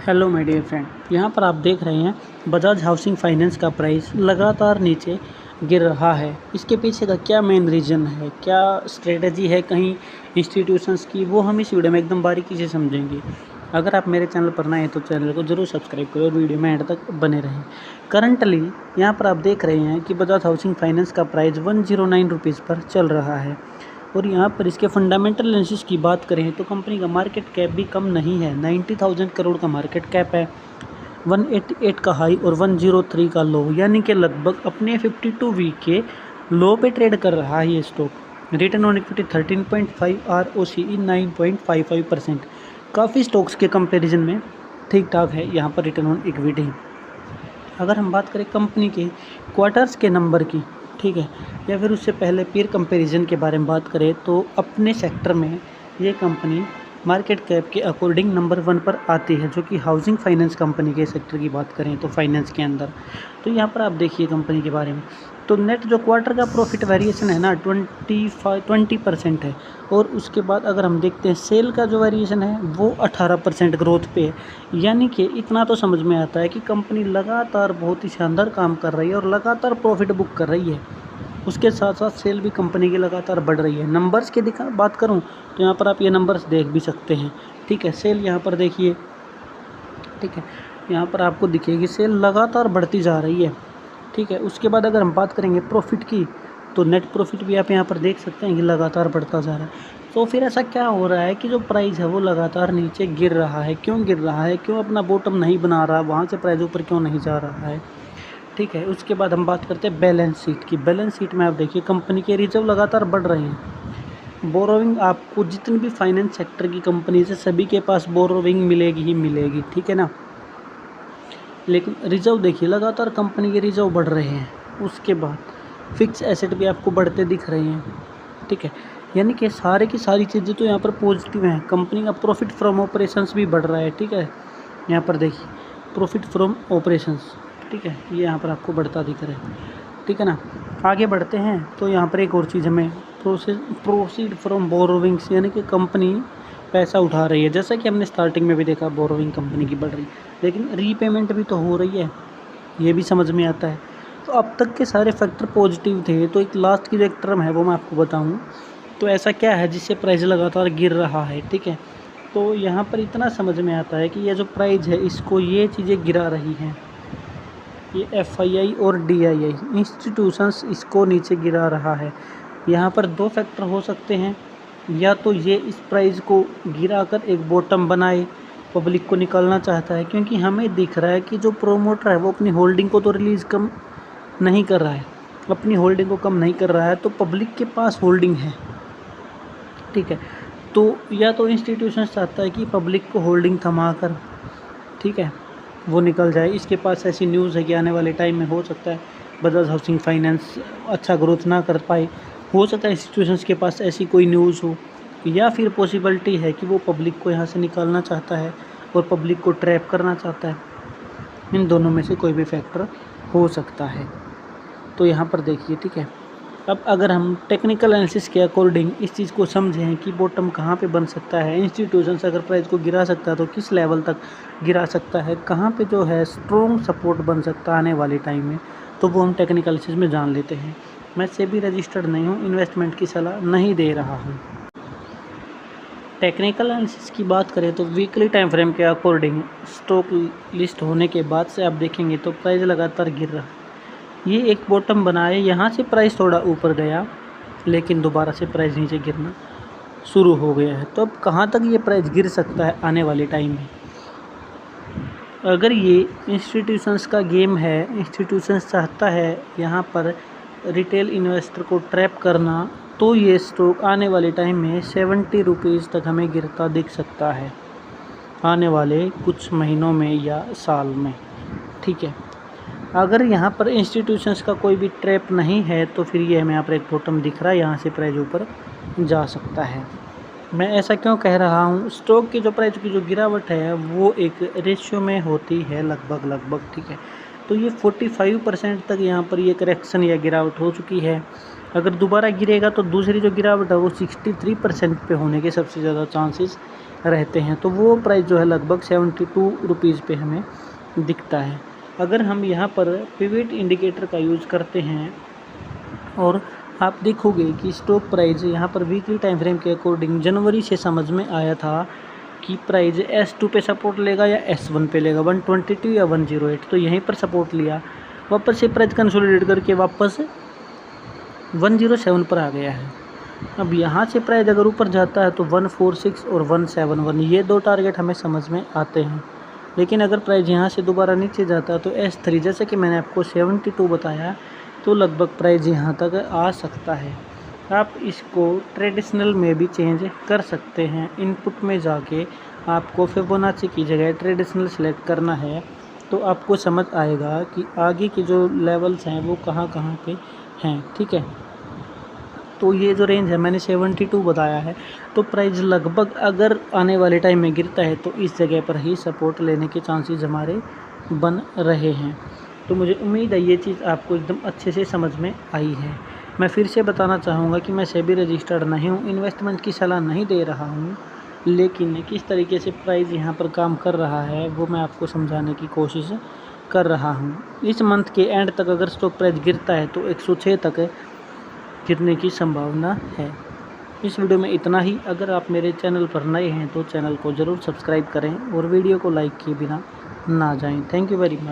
Hello my dear friend, यहाँ पर आप देख रहे हैं बजाज हाउसिंग फाइनेंस का प्राइस लगातार नीचे गिर रहा है। इसके पीछे का क्या मेन रीज़न है, क्या स्ट्रेटजी है कहीं इंस्टीट्यूशंस की, वो हम इस वीडियो में एकदम बारीकी से समझेंगे। अगर आप मेरे चैनल पर नए हैं तो चैनल को जरूर सब्सक्राइब करें और वीडियो में एंड तक बने रहें। करंटली यहाँ पर आप देख रहे हैं कि बजाज हाउसिंग फाइनेंस का प्राइस 109 रुपीज़ पर चल रहा है और यहाँ पर इसके फंडामेंटल एनालिसिस की बात करें तो कंपनी का मार्केट कैप भी कम नहीं है। 90,000 करोड़ का मार्केट कैप है, 188 का हाई और 103 का लो, यानी कि लगभग अपने 52 वीक के लो पे ट्रेड कर रहा है ये stock. Return on equity 13.5, ROCE 9.55%। काफ़ी स्टॉक्स के कंपैरिजन में ठीक ठाक है यहाँ पर रिटर्न ऑन इक्विटी। अगर हम बात करें कंपनी के क्वार्टर्स के नंबर की, ठीक है, या फिर उससे पहले पीयर कंपैरिजन के बारे में बात करें तो अपने सेक्टर में ये कंपनी मार्केट कैप के अकॉर्डिंग नंबर 1 पर आती है, जो कि हाउसिंग फाइनेंस कंपनी के सेक्टर की बात करें तो फाइनेंस के अंदर। तो यहाँ पर आप देखिए कंपनी के बारे में, तो नेट जो क्वार्टर का प्रॉफिट वेरिएशन है ना 20% है, और उसके बाद अगर हम देखते हैं सेल का जो वेरिएशन है वो 18% ग्रोथ पे है। यानी कि इतना तो समझ में आता है कि कंपनी लगातार बहुत ही शानदार काम कर रही है और लगातार प्रॉफिट बुक कर रही है। उसके साथ साथ सेल भी कंपनी की लगातार बढ़ रही है। नंबर्स की बात करूं तो यहाँ पर आप ये नंबर्स देख भी सकते हैं, ठीक है। सेल यहाँ पर देखिए, ठीक है, यहाँ पर आपको दिखेगी सेल लगातार बढ़ती जा रही है, ठीक है। उसके बाद अगर हम बात करेंगे प्रॉफिट की तो नेट प्रॉफिट भी आप यहाँ पर देख सकते हैं कि लगातार बढ़ता जा रहा है। तो फिर ऐसा क्या हो रहा है कि जो प्राइस है वो लगातार नीचे गिर रहा है? क्यों गिर रहा है? क्यों अपना बॉटम नहीं बना रहा? वहाँ से प्राइस ऊपर क्यों नहीं जा रहा है? ठीक है। उसके बाद हम बात करते हैं बैलेंस शीट की। बैलेंस शीट में आप देखिए कंपनी के रिजर्व लगातार बढ़ रहे हैं। बोरोविंग आपको जितनी भी फाइनेंस सेक्टर की कंपनी से सभी के पास बोरोविंग मिलेगी ही मिलेगी, ठीक है ना। लेकिन रिजर्व देखिए लगातार कंपनी के रिजर्व बढ़ रहे हैं। उसके बाद फिक्स एसेट भी आपको बढ़ते दिख रहे हैं, ठीक है। यानी कि सारे की सारी चीज़ें तो यहाँ पर पॉजिटिव हैं। कंपनी का प्रॉफिट फ्रॉम ऑपरेशंस भी बढ़ रहा है, ठीक है। यहाँ पर देखिए प्रॉफिट फ्रॉम ऑपरेशंस, ठीक है, ये यहाँ पर आपको बढ़ता दिख रहा है, ठीक है ना। आगे बढ़ते हैं तो यहाँ पर एक और चीज़ हमें प्रोसीड फ्रॉम बोरोविंग्स, यानी कि कंपनी पैसा उठा रही है। जैसा कि हमने स्टार्टिंग में भी देखा बोरोविंग कंपनी की बढ़ रही है, लेकिन रीपेमेंट भी तो हो रही है, ये भी समझ में आता है। तो अब तक के सारे फैक्टर पॉजिटिव थे। तो एक लास्ट की जो एक टर्म है वो मैं आपको बताऊँ तो ऐसा क्या है जिससे प्राइस लगातार गिर रहा है, ठीक है। तो यहाँ पर इतना समझ में आता है कि ये जो प्राइस है इसको ये चीज़ें गिरा रही हैं, ये FII और DII इंस्टीट्यूशंस इसको नीचे गिरा रहा है। यहाँ पर दो फैक्टर हो सकते हैं, या तो ये इस प्राइस को गिराकर एक बॉटम बनाए, पब्लिक को निकालना चाहता है, क्योंकि हमें दिख रहा है कि जो प्रोमोटर है वो अपनी होल्डिंग को तो रिलीज़ कम नहीं कर रहा है, अपनी होल्डिंग को कम नहीं कर रहा है, तो पब्लिक के पास होल्डिंग है, ठीक है। तो या तो इंस्टीट्यूशन चाहता है कि पब्लिक को होल्डिंग थमा कर, ठीक है, वो निकल जाए। इसके पास ऐसी न्यूज़ है कि आने वाले टाइम में हो सकता है बजाज हाउसिंग फाइनेंस अच्छा ग्रोथ ना कर पाए, हो सकता है इंस्टीट्यूशंस के पास ऐसी कोई न्यूज़ हो, या फिर पॉसिबिलिटी है कि वो पब्लिक को यहाँ से निकालना चाहता है और पब्लिक को ट्रैप करना चाहता है। इन दोनों में से कोई भी फैक्टर हो सकता है। तो यहाँ पर देखिए, ठीक है। अब अगर हम टेक्निकल एनालिसिस के अकॉर्डिंग इस चीज़ को समझें कि बॉटम कहाँ पे बन सकता है, इंस्टीट्यूशंस अगर प्राइस को गिरा सकता है तो किस लेवल तक गिरा सकता है, कहाँ पे जो है स्ट्रॉन्ग सपोर्ट बन सकता है आने वाले टाइम में, तो वो हम टेक्निकल एनालिसिस में जान लेते हैं। मैं सेबी रजिस्टर्ड नहीं हूँ, इन्वेस्टमेंट की सलाह नहीं दे रहा हूँ। टेक्निकल एनालिसिस की बात करें तो वीकली टाइम फ्रेम के अकॉर्डिंग स्टॉक लिस्ट होने के बाद से आप देखेंगे तो प्राइस लगातार गिर रहा है। ये एक बॉटम बनाए, यहाँ से प्राइस थोड़ा ऊपर गया, लेकिन दोबारा से प्राइस नीचे गिरना शुरू हो गया है। तो अब कहाँ तक ये प्राइस गिर सकता है आने वाले टाइम में? अगर ये इंस्टीट्यूशंस का गेम है, इंस्टीट्यूशंस चाहता है यहाँ पर रिटेल इन्वेस्टर को ट्रैप करना, तो ये स्टॉक आने वाले टाइम में 70 रुपीज़ तक हमें गिरता दिख सकता है आने वाले कुछ महीनों में या साल में, ठीक है। अगर यहाँ पर इंस्टीट्यूशंस का कोई भी ट्रैप नहीं है तो फिर ये हमें यहाँ पर एक बॉटम दिख रहा है, यहाँ से प्राइस ऊपर जा सकता है। मैं ऐसा क्यों कह रहा हूँ? स्टॉक की जो प्राइस की जो गिरावट है वो एक रेशियो में होती है लगभग, ठीक है। तो ये 45% तक यहाँ पर ये करेक्शन या गिरावट हो चुकी है। अगर दोबारा गिरेगा तो दूसरी जो गिरावट है वो 63% पे होने के सबसे ज़्यादा चांसेस रहते हैं, तो वो प्राइस जो है लगभग 72 रुपीज़ पे हमें दिखता है। अगर हम यहाँ पर पिवट इंडिकेटर का यूज़ करते हैं और आप देखोगे कि स्टॉक प्राइस यहाँ पर वीकली टाइम फ्रेम के अकॉर्डिंग जनवरी से समझ में आया था कि प्राइस S2 पे सपोर्ट लेगा या S1 पे लेगा, 122 या 108, तो यहीं पर सपोर्ट लिया, वापस से प्राइस कंसोलिडेट करके वापस 107 पर आ गया है। अब यहाँ से प्राइस अगर ऊपर जाता है तो 146 और 171 ये दो टारगेट हमें समझ में आते हैं। लेकिन अगर प्राइस यहाँ से दोबारा नीचे जाता है तो S3 जैसे कि मैंने आपको 72 बताया, तो लगभग प्राइस यहाँ तक आ सकता है। आप इसको ट्रेडिशनल में भी चेंज कर सकते हैं। इनपुट में जाके आपको फिबोनाची की जगह ट्रेडिशनल सेलेक्ट करना है, तो आपको समझ आएगा कि आगे के जो लेवल्स हैं वो कहाँ कहाँ पे हैं, ठीक है। तो ये जो रेंज है मैंने 72 बताया है, तो प्राइस लगभग अगर आने वाले टाइम में गिरता है तो इस जगह पर ही सपोर्ट लेने के चांसेस हमारे बन रहे हैं। तो मुझे उम्मीद है ये चीज़ आपको एकदम अच्छे से समझ में आई है। मैं फिर से बताना चाहूँगा कि मैं सेबी रजिस्टर्ड नहीं हूँ, इन्वेस्टमेंट की सलाह नहीं दे रहा हूँ, लेकिन किस तरीके से प्राइस यहाँ पर काम कर रहा है वो मैं आपको समझाने की कोशिश कर रहा हूँ। इस मंथ के एंड तक अगर स्टॉक प्राइस गिरता है तो 106 तक गिरने की संभावना है। इस वीडियो में इतना ही। अगर आप मेरे चैनल पर नए हैं तो चैनल को ज़रूर सब्सक्राइब करें और वीडियो को लाइक किए बिना ना जाएं। Thank you very much.